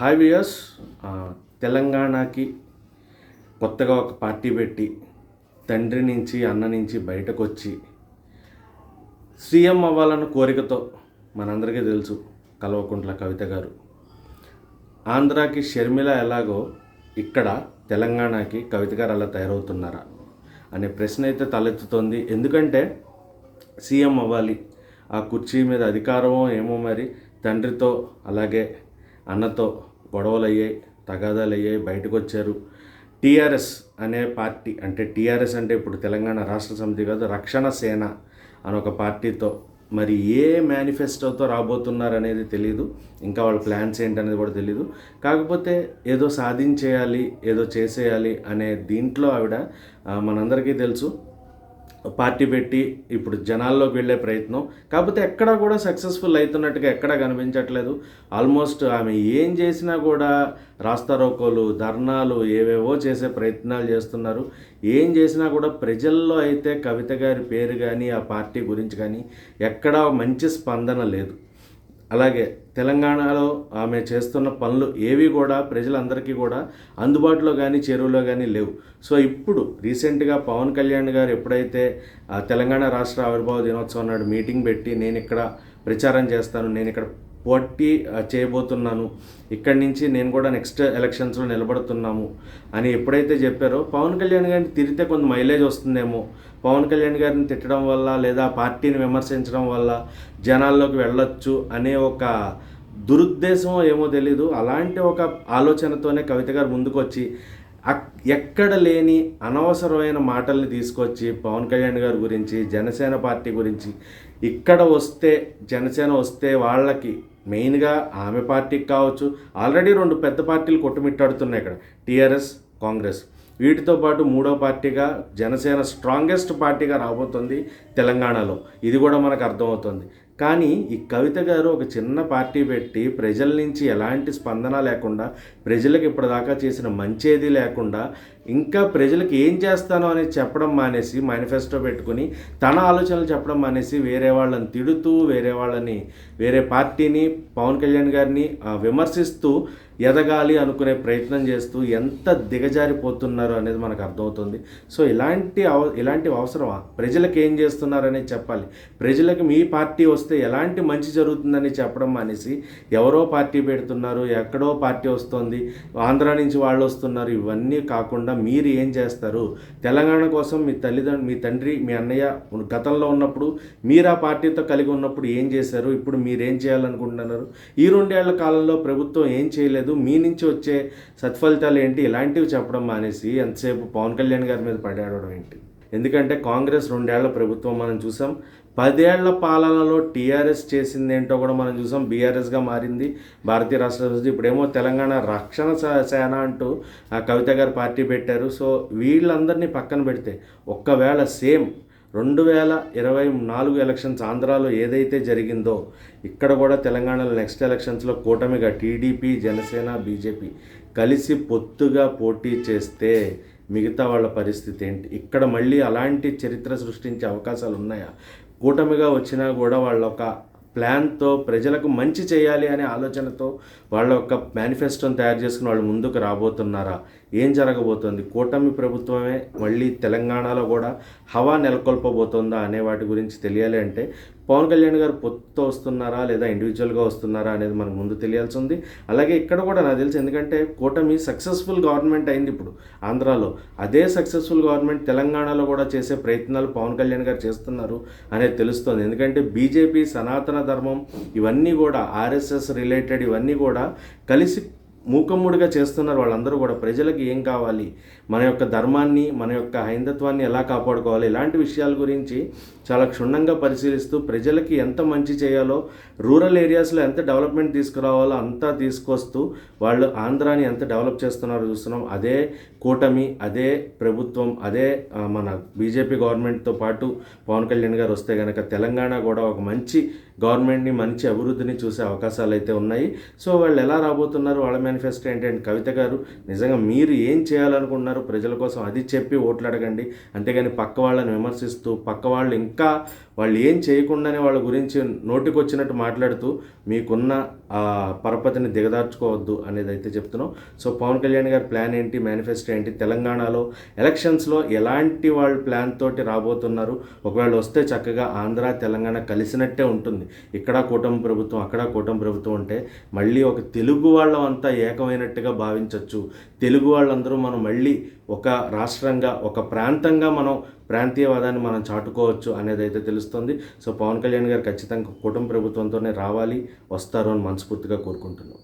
Hi viewers. తెలంగాణకి కొత్తగా ఒక పార్టీ పెట్టి తండ్రి నుంచి అన్న నుంచి బయటకు వచ్చి సీఎం అవ్వాలన్న కోరికతో మనందరికీ తెలుసు కల్వకుంట్ల కవిత గారు. ఆంధ్రాకి షర్మిల ఎలాగో ఇక్కడ తెలంగాణకి కవిత గారు అలా తయారవుతున్నారా అనే ప్రశ్న అయితే తలెత్తుతోంది. ఎందుకంటే సీఎం అవ్వాలి, ఆ కుర్చీ మీద అధికారమో ఏమో, మరి తండ్రితో అలాగే అన్నతో గొడవలు అయ్యాయి, తగాదాలు అయ్యాయి, బయటకు వచ్చారు. టీఆర్ఎస్ అనే పార్టీ, అంటే టీఆర్ఎస్ అంటే ఇప్పుడు తెలంగాణ రాష్ట్ర సమితి కాదు, రక్షణ సేన అని ఒక పార్టీతో మరి ఏ మేనిఫెస్టోతో రాబోతున్నారు అనేది తెలియదు. ఇంకా వాళ్ళ ప్లాన్స్ ఏంటనేది కూడా తెలియదు. కాకపోతే ఏదో సాధించేయాలి, ఏదో చేసేయాలి అనే దీంట్లో ఆవిడ మనందరికీ తెలుసు పార్టీ పెట్టి ఇప్పుడు జనాల్లోకి వెళ్ళే ప్రయత్నం. కాకపోతే ఎక్కడా కూడా సక్సెస్ఫుల్ అవుతున్నట్టుగా ఎక్కడా కనిపించట్లేదు. ఆల్మోస్ట్ ఆమె ఏం చేసినా కూడా రాస్తారోకోలు, ధర్నాలు ఏవేవో చేసే ప్రయత్నాలు చేస్తున్నారు. ఏం చేసినా కూడా ప్రజల్లో అయితే కవిత గారి పేరు కానీ ఆ పార్టీ గురించి కానీ ఎక్కడా మంచి స్పందన లేదు. అలాగే తెలంగాణలో ఆమె చేస్తున్న పనులు ఏవి కూడా ప్రజలందరికీ కూడా అందుబాటులో కానీ చేరువలో కానీ లేవు. సో ఇప్పుడు రీసెంట్గా పవన్ కళ్యాణ్ గారు ఎప్పుడైతే తెలంగాణ రాష్ట్ర ఆవిర్భావ దినోత్సవం నాడు మీటింగ్ పెట్టి నేను ఇక్కడ ప్రచారం చేస్తాను, నేను ఇక్కడ పోటీ చేయబోతున్నాను, ఇక్కడి నుంచి నేను కూడా నెక్స్ట్ ఎలక్షన్స్లో నిలబడుతున్నాము అని ఎప్పుడైతే చెప్పారో, పవన్ కళ్యాణ్ గారిని తిరిగితే కొంత మైలేజ్ వస్తుందేమో, పవన్ కళ్యాణ్ గారిని తిట్టడం వల్ల లేదా పార్టీని విమర్శించడం వల్ల జనాల్లోకి వెళ్ళొచ్చు అనే ఒక దురుద్దేశం ఏమో తెలీదు. అలాంటి ఒక ఆలోచనతోనే కవిత గారు ముందుకు వచ్చి ఎక్కడ లేని అనవసరమైన మాటల్ని తీసుకొచ్చి పవన్ కళ్యాణ్ గారి గురించి, జనసేన పార్టీ గురించి, ఇక్కడ వస్తే జనసేన వస్తే వాళ్ళకి మెయిన్గా ఆమె పార్టీకి కావచ్చు, ఆల్రెడీ 2 పెద్ద పార్టీలు కొట్టుమిట్టాడుతున్నాయి ఇక్కడ, టీఆర్ఎస్, కాంగ్రెస్. వీటితో పాటు 3వ పార్టీగా జనసేన స్ట్రాంగెస్ట్ పార్టీగా రాబోతుంది తెలంగాణలో. ఇది కూడా మనకు అర్థమవుతుంది. కానీ ఈ కవిత గారు ఒక చిన్న పార్టీ పెట్టి ప్రజల నుంచి ఎలాంటి స్పందన లేకుండా, ప్రజలకు ఇప్పటిదాకా చేసిన మంచేది లేకుండా, ఇంకా ప్రజలకు ఏం చేస్తానో అనేది చెప్పడం మానేసి, మేనిఫెస్టో పెట్టుకుని తన ఆలోచనలు చెప్పడం మానేసి వేరే వాళ్ళని తిడుతూ, వేరే పార్టీని, పవన్ కళ్యాణ్ గారిని విమర్శిస్తూ ఎదగాలి అనుకునే ప్రయత్నం చేస్తూ ఎంత దిగజారిపోతున్నారు అనేది మనకు అర్థమవుతుంది. సో ఇలాంటి అవసరమా? ప్రజలకు ఏం చేస్తున్నారు అనేది చెప్పాలి. ప్రజలకు మీ పార్టీ వస్తే ఎలాంటి మంచి జరుగుతుందని చెప్పడం మానేసి ఎవరో పార్టీ పెడుతున్నారు, ఎక్కడో పార్టీ వస్తుంది, ఆంధ్ర నుంచి వాళ్ళు వస్తున్నారు, ఇవన్నీ కాకుండా మీరు ఏం చేస్తారు? తెలంగాణ కోసం మీ తండ్రి, మీ అన్నయ్య గతంలో ఉన్నప్పుడు మీరు ఆ పార్టీతో కలిగి ఉన్నప్పుడు ఏం చేశారు? ఇప్పుడు మీరేం చేయాలనుకుంటున్నారు? ఈ 2 ఏళ్ల కాలంలో ప్రభుత్వం ఏం చేయలేదు, మీ నుంచి వచ్చే సత్ఫలితాలు ఏంటి? ఇలాంటివి చెప్పడం మానేసి ఎంతసేపు పవన్ కళ్యాణ్ గారి మీద పడాడడం ఏంటి? ఎందుకంటే కాంగ్రెస్ 2 ఏళ్ల ప్రభుత్వం మనం చూసాం. 10 ఏళ్ల పాలనలో టీఆర్ఎస్ చేసింది ఏంటో కూడా మనం చూసాం. బీఆర్ఎస్గా మారింది భారతీయ రాష్ట్ర సమితి. ఇప్పుడేమో తెలంగాణ రక్షణ సేన అంటూ కవిత గారు పార్టీ పెట్టారు. సో వీళ్ళందరినీ పక్కన పెడితే ఒక్కవేళ సేమ్ 2024 ఎలక్షన్స్ ఆంధ్రాలో ఏదైతే జరిగిందో ఇక్కడ కూడా తెలంగాణలో నెక్స్ట్ ఎలక్షన్స్లో కూటమిగా టీడీపీ, జనసేన, బీజేపీ కలిసి పొత్తుగా పోటీ చేస్తే మిగతా వాళ్ళ పరిస్థితి ఏంటి? ఇక్కడ మళ్ళీ అలాంటి చరిత్ర సృష్టించే అవకాశాలు ఉన్నాయా? కూటమిగా వచ్చినా కూడా వాళ్ళ ఒక ప్లాన్తో ప్రజలకు మంచి చేయాలి అనే ఆలోచనతో వాళ్ళ ఒక మేనిఫెస్టోని తయారు చేసుకుని వాళ్ళు ముందుకు రాబోతున్నారా? ఏం జరగబోతుంది? కూటమి ప్రభుత్వమే మళ్ళీ తెలంగాణలో కూడా హవా నెలకొల్పబోతుందా అనే వాటి గురించి తెలియాలి అంటే పవన్ కళ్యాణ్ గారు పొత్తుతో వస్తున్నారా లేదా ఇండివిజువల్గా వస్తున్నారా అనేది మనకు ముందు తెలియాల్సి ఉంది. అలాగే ఇక్కడ కూడా నాకు తెలుసు, ఎందుకంటే కూటమి సక్సెస్ఫుల్ గవర్నమెంట్ అయింది ఇప్పుడు ఆంధ్రాలో. అదే సక్సెస్ఫుల్ గవర్నమెంట్ తెలంగాణలో కూడా చేసే ప్రయత్నాలు పవన్ కళ్యాణ్ గారు చేస్తున్నారు అనేది తెలుస్తుంది. ఎందుకంటే బీజేపీ, సనాతన ధర్మం, ఇవన్నీ కూడా ఆర్ఎస్ఎస్ రిలేటెడ్ ఇవన్నీ కూడా కలిసి మూకమ్ముడిగా చేస్తున్నారు. వాళ్ళందరూ కూడా ప్రజలకు ఏం కావాలి, మన యొక్క ధర్మాన్ని, మన యొక్క హైందత్వాన్ని ఎలా కాపాడుకోవాలి, ఇలాంటి విషయాల గురించి చాలా క్షుణ్ణంగా పరిశీలిస్తూ ప్రజలకి ఎంత మంచి చేయాలో, రూరల్ ఏరియాస్లో ఎంత డెవలప్మెంట్ తీసుకురావాలో అంతా తీసుకొస్తూ వాళ్ళు ఆంధ్రాని ఎంత డెవలప్ చేస్తున్నారో చూస్తున్నాం. అదే కూటమి, అదే ప్రభుత్వం, అదే మన బీజేపీ గవర్నమెంట్తో పాటు పవన్ కళ్యాణ్ గారు వస్తే కనుక తెలంగాణ కూడా ఒక మంచి గవర్నమెంట్ని, మంచి అభివృద్ధిని చూసే అవకాశాలు అయితే ఉన్నాయి. సో వాళ్ళు ఎలా రాబోతున్నారు, వాళ్ళ మేనిఫెస్టో ఏంటంటే కవిత గారు నిజంగా మీరు ఏం చేయాలనుకుంటున్నారు ప్రజల కోసం అది చెప్పి ఓట్లు అడగండి. అంతేగాని పక్క వాళ్ళని విమర్శిస్తూ పక్క వాళ్ళు ఇంకా వాళ్ళు ఏం చేయకుండానే వాళ్ళ గురించి నోటికొచ్చినట్టు మాట్లాడుతూ మీకున్న పరపతిని దిగదార్చుకోవద్దు అనేది అయితే చెప్తున్నాం. సో పవన్ కళ్యాణ్ గారి ప్లాన్ ఏంటి, మేనిఫెస్టో ఏంటి, తెలంగాణలో ఎలక్షన్స్లో ఎలాంటి వాళ్ళ ప్లాన్ తోటి రాబోతున్నారు, ఒకవేళ వస్తే చక్కగా ఆంధ్ర తెలంగాణ కలిసినట్టే ఉంటుంది. ఇక్కడ కూటమి ప్రభుత్వం, అక్కడ కూటమి ప్రభుత్వం ఉంటే మళ్ళీ ఒక తెలుగు వాళ్ళం అంతా ఏకమైనట్టుగా భావించవచ్చు. తెలుగు వాళ్ళందరూ మనం మళ్ళీ ఒక రాష్ట్రంగా, ఒక ప్రాంతంగా మనం ప్రాంతీయవాదాన్ని మనం చాటుకోవచ్చు అనేది అయితే తెలుస్తుంది. సో పవన్ కళ్యాణ్ గారు ఖచ్చితంగా కూటమి ప్రభుత్వంతోనే రావాలి, వస్తారు అని మనస్ఫూర్తిగా కోరుకుంటున్నాం.